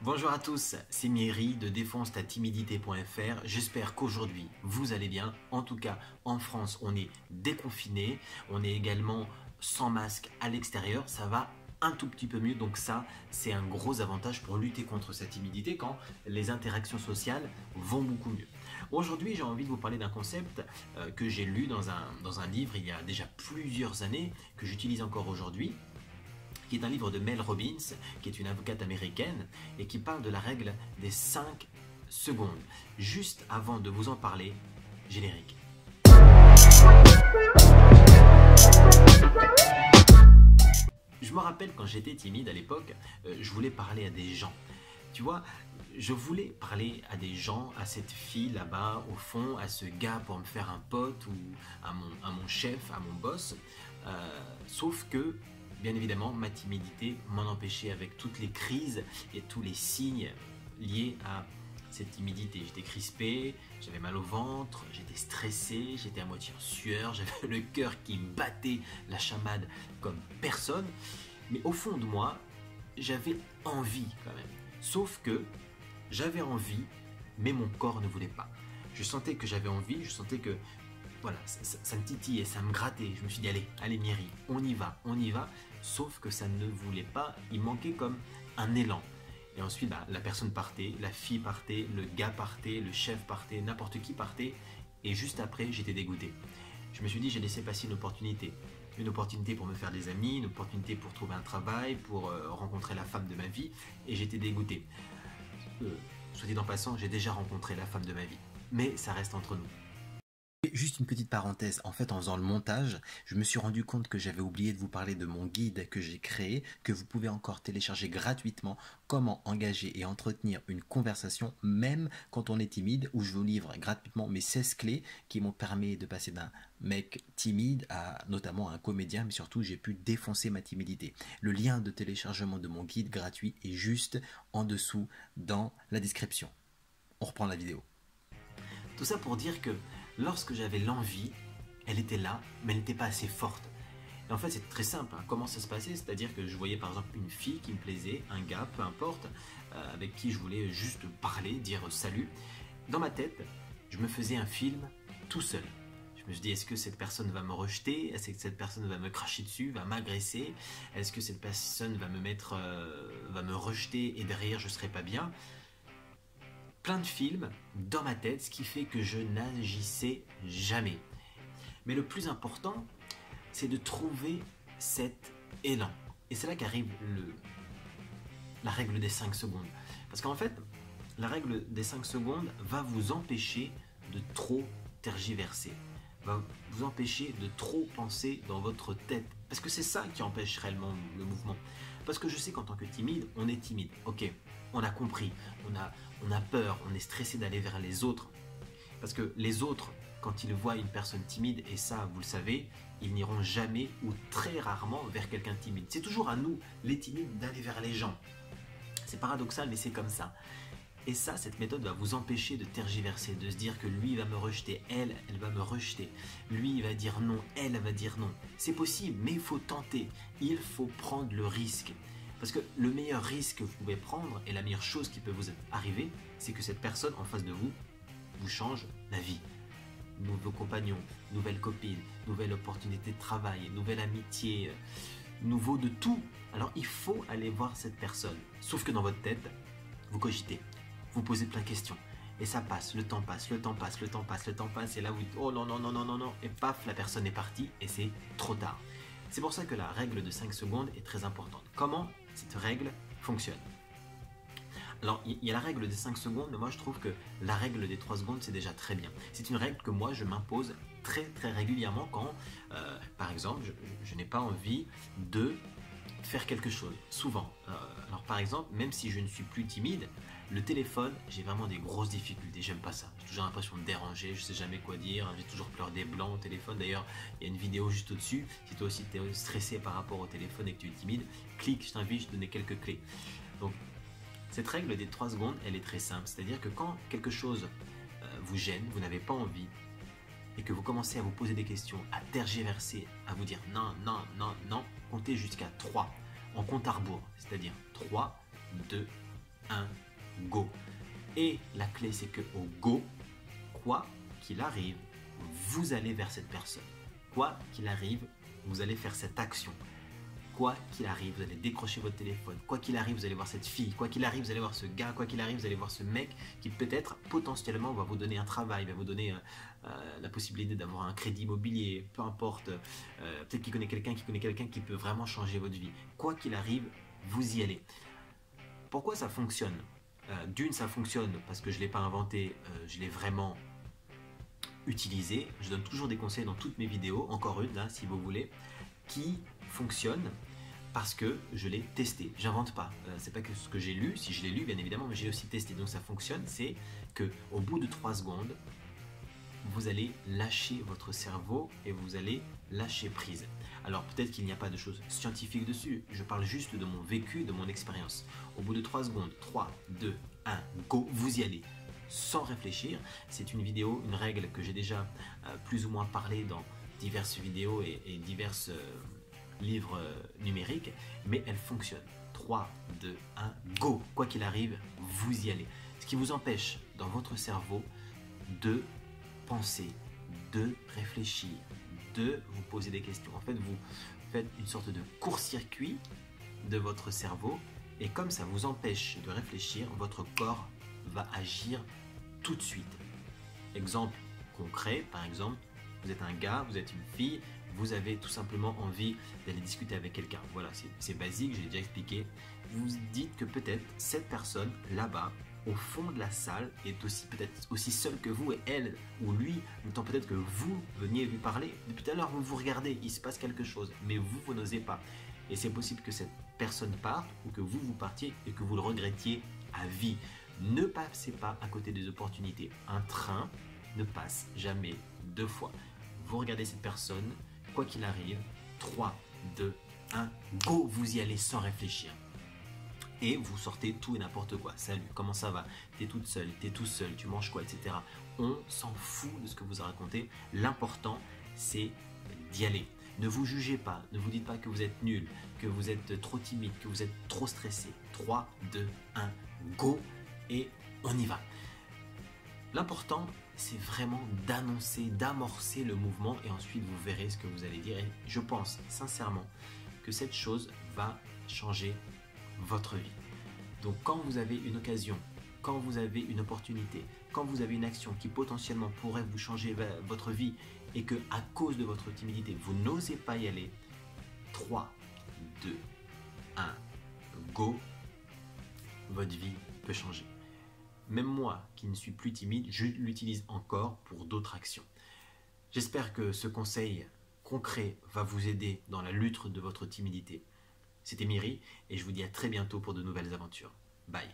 Bonjour à tous, c'est Miri de défonce-ta-timidité.fr. J'espère qu'aujourd'hui vous allez bien. En tout cas, en France, on est déconfiné. On est également sans masque à l'extérieur. Ça va un tout petit peu mieux. Donc ça, c'est un gros avantage pour lutter contre cette timidité quand les interactions sociales vont beaucoup mieux. Aujourd'hui, j'ai envie de vous parler d'un concept que j'ai lu dans un livre il y a déjà plusieurs années, que j'utilise encore aujourd'hui, qui est un livre de Mel Robbins, qui est une avocate américaine, et qui parle de la règle des 5 secondes. Juste avant de vous en parler, générique. Je me rappelle quand j'étais timide à l'époque, je voulais parler à des gens. Tu vois, je voulais parler à des gens, à cette fille là-bas au fond, à ce gars pour me faire un pote ou à mon chef, à mon boss. Sauf que, bien évidemment, ma timidité m'en empêchait avec toutes les crises et tous les signes liés à cette timidité. J'étais crispé, j'avais mal au ventre, j'étais stressé, j'étais à moitié en sueur, j'avais le cœur qui battait la chamade comme personne. Mais au fond de moi, j'avais envie quand même. Sauf que j'avais envie, mais mon corps ne voulait pas. Je sentais que j'avais envie, je sentais que voilà, ça me titillait, ça me grattait. Je me suis dit, allez Myri, on y va, on y va. Sauf que ça ne voulait pas, il manquait comme un élan. Et ensuite, la personne partait, la fille partait, le gars partait, le chef partait, n'importe qui partait. Et juste après, j'étais dégoûté. Je me suis dit, j'ai laissé passer une opportunité. Une opportunité pour me faire des amis, une opportunité pour trouver un travail, pour rencontrer la femme de ma vie. Et j'étais dégoûté. Soit dit en passant, j'ai déjà rencontré la femme de ma vie. Mais ça reste entre nous. Juste une petite parenthèse, en fait en faisant le montage, je me suis rendu compte que j'avais oublié de vous parler de mon guide que j'ai créé, que vous pouvez encore télécharger gratuitement, comment engager et entretenir une conversation même quand on est timide, où je vous livre gratuitement mes 16 clés qui m'ont permis de passer d'un mec timide à notamment un comédien, mais surtout j'ai pu défoncer ma timidité. Le lien de téléchargement de mon guide gratuit est juste en dessous dans la description. On reprend la vidéo. Tout ça pour dire que lorsque j'avais l'envie, elle était là, mais elle n'était pas assez forte. Et en fait, c'est très simple. Comment ça se passait? C'est-à-dire que je voyais par exemple une fille qui me plaisait, un gars, peu importe, avec qui je voulais juste parler, dire salut. Dans ma tête, je me faisais un film tout seul. Je me suis dit, est-ce que cette personne va me rejeter? Est-ce que cette personne va me cracher dessus, va m'agresser? Est-ce que cette personne va va me rejeter et derrière je ne serai pas bien? Plein de films dans ma tête, ce qui fait que je n'agissais jamais. Mais le plus important, c'est de trouver cet élan. Et c'est là qu'arrive la règle des 5 secondes. Parce qu'en fait, la règle des 5 secondes va vous empêcher de trop tergiverser, va vous empêcher de trop penser dans votre tête. Parce que c'est ça qui empêche réellement le mouvement. Parce que je sais qu'en tant que timide, on est timide. Ok, on a compris, on a peur, on est stressé d'aller vers les autres. Parce que les autres, quand ils voient une personne timide, et ça vous le savez, ils n'iront jamais ou très rarement vers quelqu'un de timide. C'est toujours à nous, les timides, d'aller vers les gens. C'est paradoxal, mais c'est comme ça. Et ça, cette méthode va vous empêcher de tergiverser, de se dire que lui va me rejeter, elle va me rejeter. Lui, il va dire non, elle va dire non. C'est possible, mais il faut tenter. Il faut prendre le risque. Parce que le meilleur risque que vous pouvez prendre et la meilleure chose qui peut vous arriver, c'est que cette personne en face de vous vous change la vie. Nouveaux compagnons, nouvelles copines, nouvelle opportunité de travail, nouvelle amitié, nouveau de tout. Alors il faut aller voir cette personne. Sauf que dans votre tête, vous cogitez, vous posez plein de questions. Et ça passe, le temps passe, le temps passe, le temps passe, le temps passe. Et là vous dites, oh non, non, non, non, non, non. Et paf, la personne est partie et c'est trop tard. C'est pour ça que la règle de 5 secondes est très importante. Comment cette règle fonctionne? Alors, il y a la règle des 5 secondes, mais moi je trouve que la règle des 3 secondes, c'est déjà très bien. C'est une règle que moi je m'impose très très régulièrement quand, par exemple, je n'ai pas envie de faire quelque chose, souvent. Alors par exemple, même si je ne suis plus timide, le téléphone, j'ai vraiment des grosses difficultés, j'aime pas ça. J'ai toujours l'impression de déranger, je sais jamais quoi dire, j'ai toujours peur des blancs au téléphone. D'ailleurs, il y a une vidéo juste au-dessus. Si toi aussi tu es stressé par rapport au téléphone et que tu es timide, clique, je t'invite, je te donne quelques clés. Donc, cette règle des 3 secondes, elle est très simple. C'est-à-dire que quand quelque chose vous gêne, vous n'avez pas envie, et que vous commencez à vous poser des questions, à tergiverser, à vous dire non, non, non, non, comptez jusqu'à 3 en compte à rebours. C'est-à-dire 3, 2, 1, go. Et la clé, c'est que au go, quoi qu'il arrive, vous allez vers cette personne. Quoi qu'il arrive, vous allez faire cette action. Quoi qu'il arrive, vous allez décrocher votre téléphone. Quoi qu'il arrive, vous allez voir cette fille. Quoi qu'il arrive, vous allez voir ce gars. Quoi qu'il arrive, vous allez voir ce mec qui peut-être potentiellement va vous donner un travail, va vous donner la possibilité d'avoir un crédit immobilier, peu importe. Peut-être qu'il connaît quelqu'un qui peut vraiment changer votre vie. Quoi qu'il arrive, vous y allez. Pourquoi ça fonctionne? D'une, ça fonctionne parce que je ne l'ai pas inventé, je l'ai vraiment utilisé. Je donne toujours des conseils dans toutes mes vidéos, encore une là si vous voulez, qui fonctionne parce que je l'ai testé. J'invente pas. C'est pas que ce que j'ai lu, si je l'ai lu bien évidemment, mais j'ai aussi testé. Donc ça fonctionne, c'est que au bout de 3 secondes, vous allez lâcher votre cerveau et vous allez lâcher prise. Alors peut-être qu'il n'y a pas de choses scientifiques dessus, je parle juste de mon vécu, de mon expérience. Au bout de 3 secondes, 3, 2, 1, go, vous y allez sans réfléchir. C'est une vidéo, une règle que j'ai déjà plus ou moins parlé dans diverses vidéos et divers livres numériques, mais elle fonctionne. 3, 2, 1, go, quoi qu'il arrive, vous y allez. Ce qui vous empêche dans votre cerveau de penser, de réfléchir, de vous poser des questions. En fait, vous faites une sorte de court-circuit de votre cerveau et comme ça vous empêche de réfléchir, votre corps va agir tout de suite. Exemple concret, par exemple, vous êtes un gars, vous êtes une fille, vous avez tout simplement envie d'aller discuter avec quelqu'un. Voilà, c'est basique, j'ai déjà expliqué. Vous dites que peut-être cette personne là-bas, au fond de la salle, est aussi peut-être aussi seule que vous et elle ou lui, le temps peut-être que vous veniez lui parler. Depuis tout à l'heure, vous vous regardez, il se passe quelque chose, mais vous n'osez pas. Et c'est possible que cette personne parte ou que vous partiez et que vous le regrettiez à vie. Ne passez pas à côté des opportunités. Un train ne passe jamais 2 fois. Vous regardez cette personne, quoi qu'il arrive, 3, 2, 1, go, vous y allez sans réfléchir. Et vous sortez tout et n'importe quoi. Salut, comment ça va? T'es toute seule, t'es tout seul, tu manges quoi, etc. On s'en fout de ce que vous racontez. L'important, c'est d'y aller. Ne vous jugez pas, ne vous dites pas que vous êtes nul, que vous êtes trop timide, que vous êtes trop stressé. 3, 2, 1, go et on y va. L'important, c'est vraiment d'annoncer, d'amorcer le mouvement et ensuite vous verrez ce que vous allez dire. Et je pense sincèrement que cette chose va changer votre vie. Donc quand vous avez une occasion, quand vous avez une opportunité, quand vous avez une action qui potentiellement pourrait vous changer votre vie et que à cause de votre timidité, vous n'osez pas y aller, 3, 2, 1, go, votre vie peut changer. Même moi qui ne suis plus timide, je l'utilise encore pour d'autres actions. J'espère que ce conseil concret va vous aider dans la lutte de votre timidité. C'était Miri et je vous dis à très bientôt pour de nouvelles aventures. Bye.